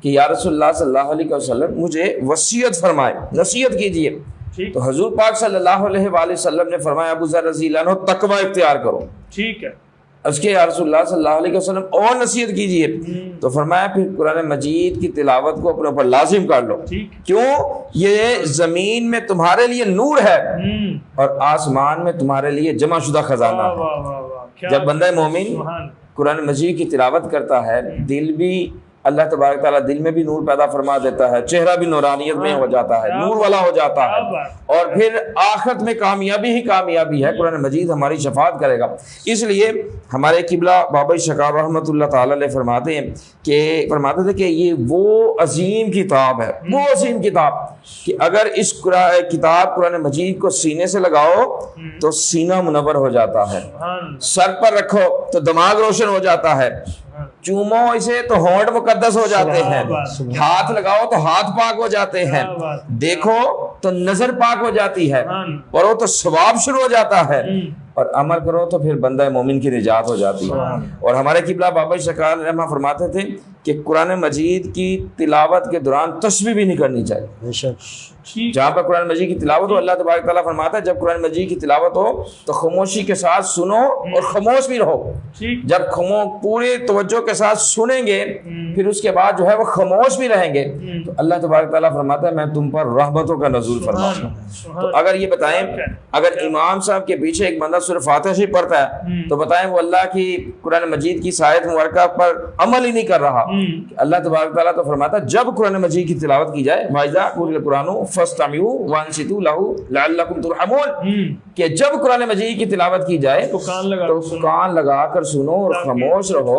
کہ یا رسول اللہ صلی اللہ علیہ وسلم مجھے وصیت فرمائے، نصیحت کیجئے۔ تو حضور پاک صلی اللہ علیہ وآلہ وسلم نے فرمایا ابو ذر رضی اللہ عنہ تقوی اختیار کرو۔ ٹھیک ہے، اس کے یا رسول اللہ صلی اللہ علیہ وسلم اور نصیحت کیجئے، تو فرمایا پھر قرآن مجید کی تلاوت کو اپنے اوپر لازم کر لو، کیوں؟ یہ زمین میں تمہارے لیے نور ہے اور آسمان میں تمہارے لیے جمع شدہ خزانہ ہے۔ جب بندہ مومن قرآن مجید کی تلاوت کرتا ہے، دل بھی اللہ تبارک تعالیٰ دل میں بھی نور پیدا فرما دیتا ہے، چہرہ بھی نورانیت میں ہو جاتا ہے، نور والا ہو جاتا ہے، اور پھر آخرت میں کامیابی ہی کامیابی ہے۔ قرآن مجید ہماری شفاعت کرے گا۔ اس لیے ہمارے قبلہ بابا شکار رحمۃ اللہ تعالیٰ علیہ فرماتے تھے کہ یہ وہ عظیم کتاب ہے، وہ عظیم کتاب کہ اگر اس کتاب قرآن مجید کو سینے سے لگاؤ تو سینہ منور ہو جاتا ہے، سر پر رکھو تو دماغ روشن ہو جاتا ہے، چومو اسے تو ہونٹ مقدس ہو جاتے ہیں، ہاتھ لگاؤ تو ہاتھ پاک ہو جاتے ہیں، دیکھو تو نظر پاک ہو جاتی ہے، پڑھو تو ثواب شروع ہو جاتا ہے، اور عمل کرو تو پھر بندہ مومن کی نجات ہو جاتی ہے۔ اور ہمارے قبلہ بابا شکار رحمہ فرماتے تھے کہ قرآن مجید کی تلاوت کے دوران تسبیح بھی نہیں کرنی چاہیے۔ جہاں پر قرآن مجید کی تلاوت ہو، اللہ تبارک تعالیٰ فرماتا ہے جب قرآن مجید کی تلاوت ہو تو خاموشی کے ساتھ سنو اور خاموش بھی رہو۔ جب پوری توجہ کے ساتھ سنیں گے پھر اس کے بعد جو ہے وہ خاموش بھی رہیں گے تو اللہ تبارک تعالیٰ فرماتا ہے میں تم پر رحمتوں کا نزول فرماؤں گا۔ تو اگر یہ بتائیں، اگر امام صاحب کے پیچھے ایک بندہ سورہ فاتحہ شریف پڑھتا ہے تو بتائیں وہ اللہ کی قرآن مجید کی آیت مبارکہ پر عمل ہی نہیں کر رہا. اللہ تبارک تعالیٰ تو فرماتا ہے جب قرآن مجید کی تلاوت کی جائے وَإِذَا قُرِئَ الْقُرْآنُ فَاسْتَمِعُوا وَأَنصِتُوا لَهُ لَعَلَّكُمْ تُرْحَمُونَ کہ جب قرآن مجید کی تلاوت کی جائے تو کان لگا کر سنو اور خاموش رہو,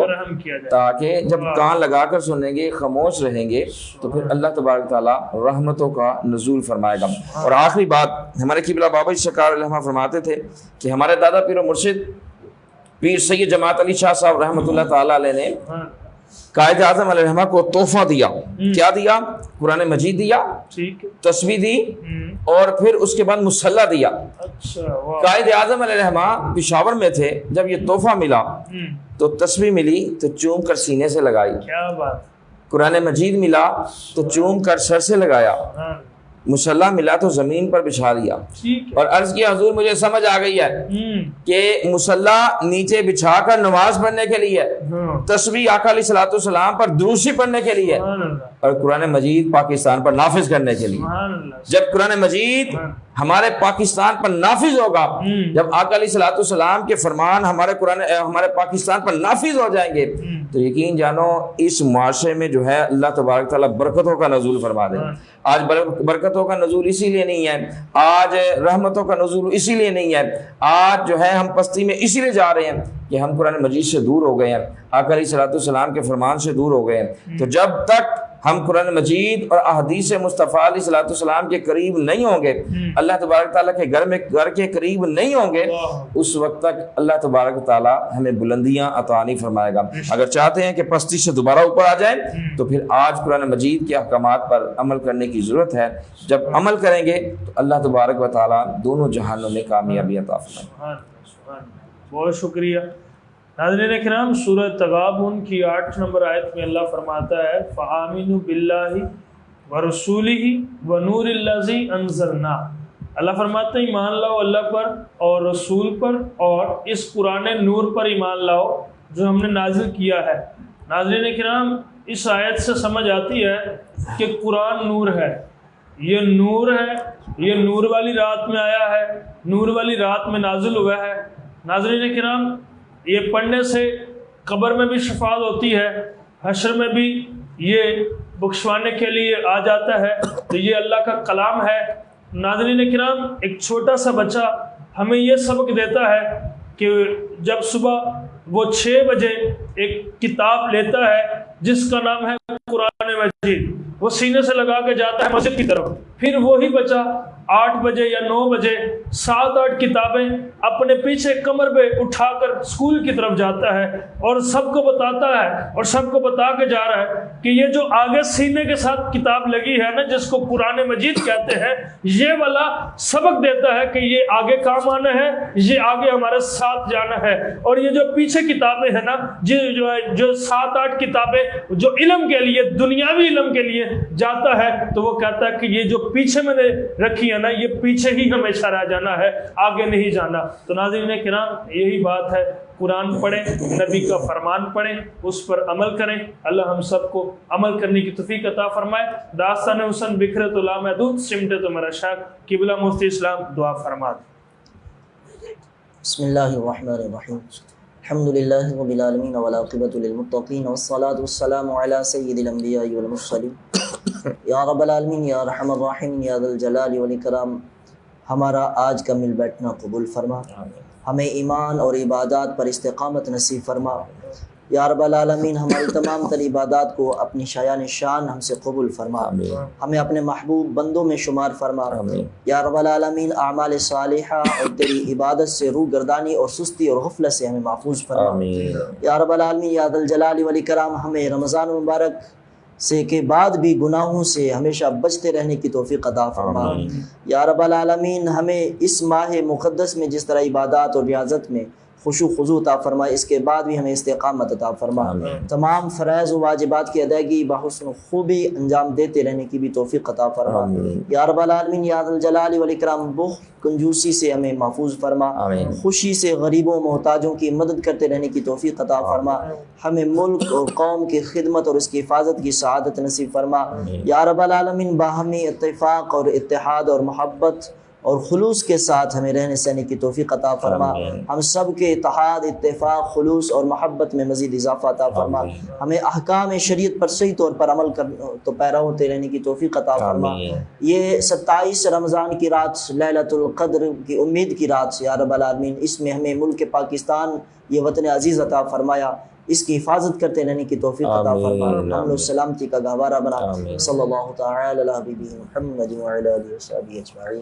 تاکہ جب کان لگا کر سنیں گے خاموش رہیں گے تو پھر اللہ تبارک تعالیٰ رحمتوں کا نزول فرمائے گا. اور آخری بات ہمارے قبلہ بابا سرکار علیہ فرماتے تھے کہ ہمارے دادا پیر و مرشد پیر سید جماعت علی شاہ صاحب رحمۃ اللہ تعالیٰ علیہ نے قائد اعظم علیہ الرحمہ کو تحفہ دیا. کیا دیا؟ قرآن مجید دیا, تسبیح دی, اور پھر اس کے بعد مصلی دیا. قائد اعظم علیہ الرحمہ پشاور میں تھے, جب یہ تحفہ ملا تو تسبیح ملی تو چوم کر سینے سے لگائی, قرآن مجید ملا تو چوم کر سر سے لگایا, مصلی ملا تو زمین پر بچھا دیا. اور عرض کیا حضور مجھے سمجھ آ گئی ہے کہ مصلی نیچے بچھا کر نماز پڑھنے کے لیے, تسبیح آقا علیہ الصلوۃ والسلام پر دروشی پڑھنے کے لیے, اور قرآن مجید پاکستان پر نافذ کرنے کے لیے. جب قرآن مجید ہمارے پاکستان پر نافذ ہوگا, جب آقا علیہ الصلوۃ والسلام کے فرمان ہمارے پاکستان پر نافذ ہو جائیں گے تو یقین جانو اس معاشرے میں جو ہے اللہ تبارک تعالیٰ برکتوں کا نزول فرما دے. آج برکتوں کا نزول اسی لیے نہیں ہے, آج رحمتوں کا نزول اسی لیے نہیں ہے, آج جو ہے ہم پستی میں اسی لیے جا رہے ہیں کہ ہم قرآن مجید سے دور ہو گئے ہیں, آقا علیہ الصلوۃ والسلام کے فرمان سے دور ہو گئے ہیں. تو جب تک ہم قرآن مجید اور احادیث مصطفیٰ علیہ الصلوۃ والسلام کے قریب نہیں ہوں گے, اللہ تبارک تعالیٰ کے گھر کے قریب نہیں ہوں گے, اس وقت تک اللہ تبارک تعالیٰ ہمیں بلندیاں عطا نہیں فرمائے گا. اگر چاہتے ہیں کہ پستی سے دوبارہ اوپر آ جائیں تو پھر آج قرآن مجید کے احکامات پر عمل کرنے کی ضرورت ہے. جب عمل کریں گے تو اللہ تبارک و تعالیٰ دونوں جہانوں میں کامیابی عطا فرمائے. بہت شکریہ. ناظرین کرام, سورہ تغابن کی 8 نمبر آیت میں اللہ فرماتا ہے فآمنوا باللہ ورسولہ ونور الذی انزلنا. اللہ فرماتا ہے ایمان لاؤ اللہ پر اور رسول پر اور اس قرآن نور پر ایمان لاؤ جو ہم نے نازل کیا ہے. ناظرین کرام, اس آیت سے سمجھ آتی ہے کہ قرآن نور ہے, یہ نور ہے, یہ نور والی رات میں آیا ہے, نور والی رات میں نازل ہوا ہے. ناظرین کرام, یہ پڑھنے سے قبر میں بھی شفاعت ہوتی ہے, حشر میں بھی یہ بخشوانے کے لیے آ جاتا ہے. تو یہ اللہ کا کلام ہے. ناظرین کرام, ایک چھوٹا سا بچہ ہمیں یہ سبق دیتا ہے کہ جب صبح وہ 6 بجے ایک کتاب لیتا ہے جس کا نام ہے قرآن مجید, وہ سینے سے لگا کے جاتا ہے مسجد کی طرف, پھر وہی بچہ 8 بجے یا 9 بجے 7-8 کتابیں اپنے پیچھے کمر پہ اٹھا کر اسکول کی طرف جاتا ہے اور سب کو بتاتا ہے اور سب کو بتا کے جا رہا ہے کہ یہ جو آگے سینے کے ساتھ کتاب لگی ہے نا جس کو قرآن مجید کہتے ہیں, یہ والا سبق دیتا ہے کہ یہ آگے کام آنا ہے, یہ آگے ہمارے ساتھ جانا ہے. اور یہ جو پیچھے کتابیں ہیں نا, جو 7-8 کتابیں جو علم کے لیے, دنیاوی علم کے لیے جاتا ہے, تو وہ کہتا ہے کہ یہ جو پیچھے میں نے رکھی ہے نا, یہ پیچھے ہی ہمیشہ رہ جانا ہے, آگے نہیں جانا. تو ناظرین کرام, یہی بات ہے, قرآن پڑھیں, نبی کا فرمان پڑھیں, اس پر عمل کریں. اللہ ہم سب کو عمل کرنے کی توفیق عطا فرمائے. داستان حسن بکھرے تو لامحدود, سمٹے تو میرا شاک. قبلہ مفتی اسلام دعا فرما. بسم اللہ الرحمن الرحیم. الحمدللہ رب العالمین والعاقبۃ للمتقین والصلاۃ والسلام علی سید الانبیاء والمرسلین. یا رب العالمین, یا ارحم الراحمین, یا ذا الجلال والاکرام, ہمارا آج کا مل بیٹھنا قبول فرما, ہمیں ایمان اور عبادات پر استقامت نصیب فرما. یا رب العالمین, ہماری تمام تر عبادات کو اپنی شایان شان ہم سے قبول فرما, ہمیں اپنے محبوب بندوں میں شمار فرما. یا رب العالمین, اعمال صالحہ اور تیری عبادت سے روح گردانی اور سستی اور غفلت سے ہمیں محفوظ فرما. یا رب العالمین, یا ذا الجلال والاکرام, ہمیں رمضان المبارک سے کے بعد بھی گناہوں سے ہمیشہ بچتے رہنے کی توفیق عطا فرما. یا رب العالمین, ہمیں اس ماہ مقدس میں جس طرح عبادات اور ریاضت میں خشوع خضوع عطا فرما, اس کے بعد بھی ہمیں استقامت عطا فرما. تمام فرائض و واجبات کی ادائیگی بحسن خوبی انجام دیتے رہنے کی بھی توفیق عطا فرما. یا رب العالمین, یا ذا الجلال والاکرام, بخل کنجوسی سے ہمیں محفوظ فرما. خوشی سے غریبوں محتاجوں کی مدد کرتے رہنے کی توفیق عطا فرما. ہمیں ملک اور قوم کی خدمت اور اس کی حفاظت کی سعادت نصیب فرما. یا رب العالمین, باہمی اتفاق اور اتحاد اور محبت اور خلوص کے ساتھ ہمیں رہنے سہنے کی توفیق عطا فرما، ہم سب کے اتحاد، اتفاق، خلوص اور محبت میں مزید اضافہ عطا فرما، ہمیں احکام شریعت پر صحیح طور پر عمل تو پیرا ہوتے رہنے کی توفیق عطا فرما۔ یہ 27 رمضان کی رات، لیلۃ القدر کی امید کی رات سے یا رب العالمین، اس میں ہمیں ملک پاکستان، یہ وطن عزیز عطا فرمایا، اس کی حفاظت کرتے رہنے کی توفیق عطا فرما، امن و سلامتی کا گہوارہ بنا۔ صلی اللہ تعالی علی حبیبہ محمد وعلی آلہ وصحبہ اجمعین۔